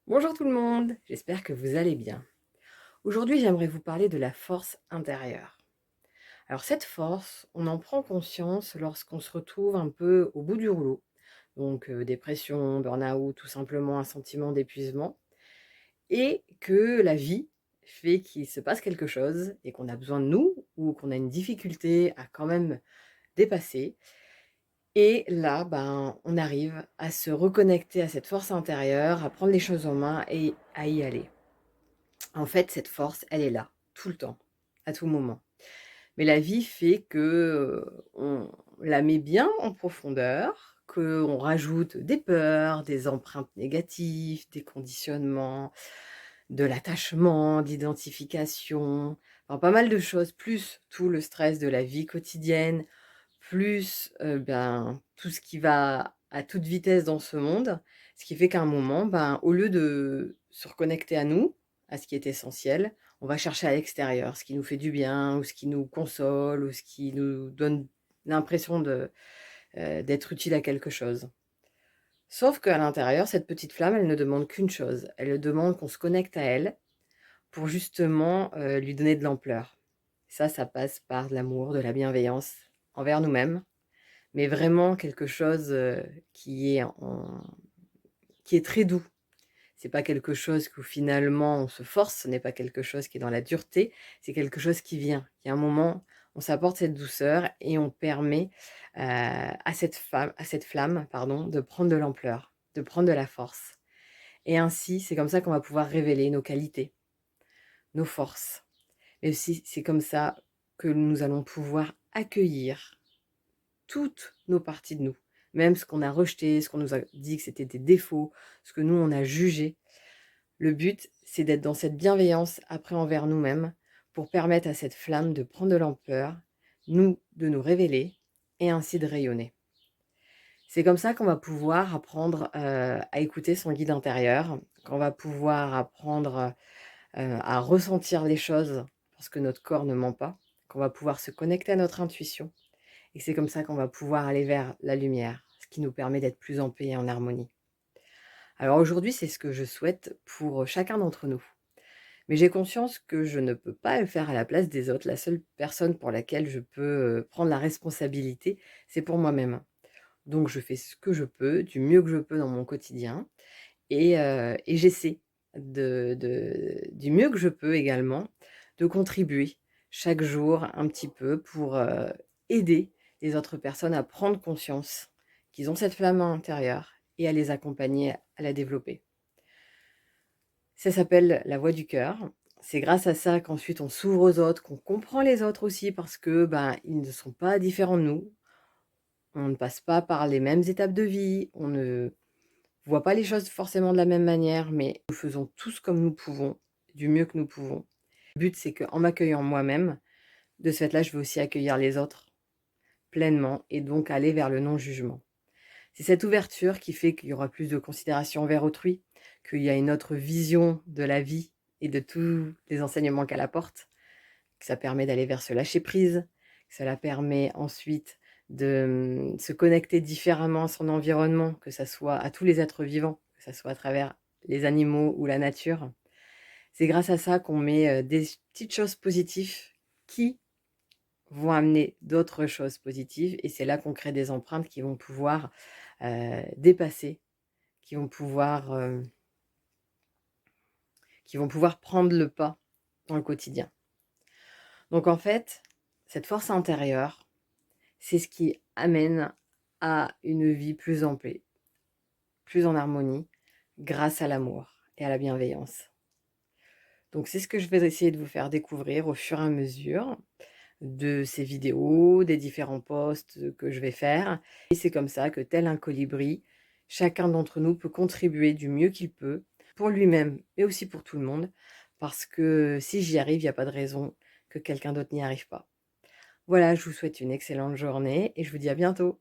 Bonjour tout le monde, j'espère que vous allez bien. Aujourd'hui, j'aimerais vous parler de la force intérieure. Alors cette force, on en prend conscience lorsqu'on se retrouve un peu au bout du rouleau. Donc dépression, burn-out, tout simplement un sentiment d'épuisement. Et que la vie fait qu'il se passe quelque chose et qu'on a besoin de nous ou qu'on a une difficulté à quand même dépasser. Et là, on arrive à se reconnecter à cette force intérieure, à prendre les choses en main et à y aller. En fait, cette force, elle est là, tout le temps, à tout moment. Mais la vie fait que, on la met bien en profondeur, qu'on rajoute des peurs, des empreintes négatives, des conditionnements, de l'attachement, d'identification, enfin pas mal de choses, plus tout le stress de la vie quotidienne, plus, tout ce qui va à toute vitesse dans ce monde. Ce qui fait qu'à un moment, au lieu de se reconnecter à nous, à ce qui est essentiel, on va chercher à l'extérieur, ce qui nous fait du bien ou ce qui nous console ou ce qui nous donne l'impression d'être utile à quelque chose. Sauf qu'à l'intérieur, cette petite flamme, elle ne demande qu'une chose, elle demande qu'on se connecte à elle pour justement, lui donner de l'ampleur. Ça passe par de l'amour, de la bienveillance envers nous-mêmes, mais vraiment quelque chose, qui est très doux. C'est pas quelque chose où finalement on se force, ce n'est pas quelque chose qui est dans la dureté, c'est quelque chose qui vient. Il y a un moment, on s'apporte cette douceur et on permet, à cette flamme, pardon, de prendre de l'ampleur, de prendre de la force et ainsi, c'est comme ça qu'on va pouvoir révéler nos qualités, nos forces. Et aussi, c'est comme ça que nous allons pouvoir accueillir toutes nos parties de nous, même ce qu'on a rejeté, ce qu'on nous a dit que c'était des défauts, ce que nous on a jugé. Le but, c'est d'être dans cette bienveillance après envers nous-mêmes pour permettre à cette flamme de prendre de l'ampleur, nous, de nous révéler et ainsi de rayonner. C'est comme ça qu'on va pouvoir apprendre, à écouter son guide intérieur, qu'on va pouvoir apprendre, à ressentir les choses parce que notre corps ne ment pas, qu'on va pouvoir se connecter à notre intuition et c'est comme ça qu'on va pouvoir aller vers la lumière, ce qui nous permet d'être plus en paix et en harmonie. Alors aujourd'hui, c'est ce que je souhaite pour chacun d'entre nous. Mais j'ai conscience que je ne peux pas le faire à la place des autres. La seule personne pour laquelle je peux, prendre la responsabilité, c'est pour moi-même. Donc je fais ce que je peux, du mieux que je peux dans mon quotidien et j'essaie du mieux que je peux également, de contribuer chaque jour un petit peu pour, aider les autres personnes à prendre conscience qu'ils ont cette flamme à l'intérieur et à les accompagner à la développer. Ça s'appelle la voix du cœur. C'est grâce à ça qu'ensuite on s'ouvre aux autres, qu'on comprend les autres aussi parce que, ils ne sont pas différents de nous. On ne passe pas par les mêmes étapes de vie, on ne voit pas les choses forcément de la même manière, mais nous faisons tous comme nous pouvons, du mieux que nous pouvons. Le but, c'est qu'en m'accueillant moi-même, de ce fait-là, je vais aussi accueillir les autres pleinement et donc aller vers le non-jugement. C'est cette ouverture qui fait qu'il y aura plus de considération envers autrui, qu'il y a une autre vision de la vie et de tous les enseignements qu'elle apporte, que ça permet d'aller vers ce lâcher-prise, que cela permet ensuite de, se connecter différemment à son environnement, que ça soit à tous les êtres vivants, que ça soit à travers les animaux ou la nature. C'est grâce à ça qu'on met, des petites choses positives qui vont amener d'autres choses positives et c'est là qu'on crée des empreintes qui vont pouvoir, dépasser, qui vont pouvoir, prendre le pas dans le quotidien. Donc en fait, cette force intérieure, c'est ce qui amène à une vie plus en paix, plus en harmonie, grâce à l'amour et à la bienveillance. Donc c'est ce que je vais essayer de vous faire découvrir au fur et à mesure de ces vidéos, des différents posts que je vais faire. Et c'est comme ça que, tel un colibri, chacun d'entre nous peut contribuer du mieux qu'il peut, pour lui-même, mais aussi pour tout le monde, parce que si j'y arrive, il n'y a pas de raison que quelqu'un d'autre n'y arrive pas. Voilà, je vous souhaite une excellente journée et je vous dis à bientôt.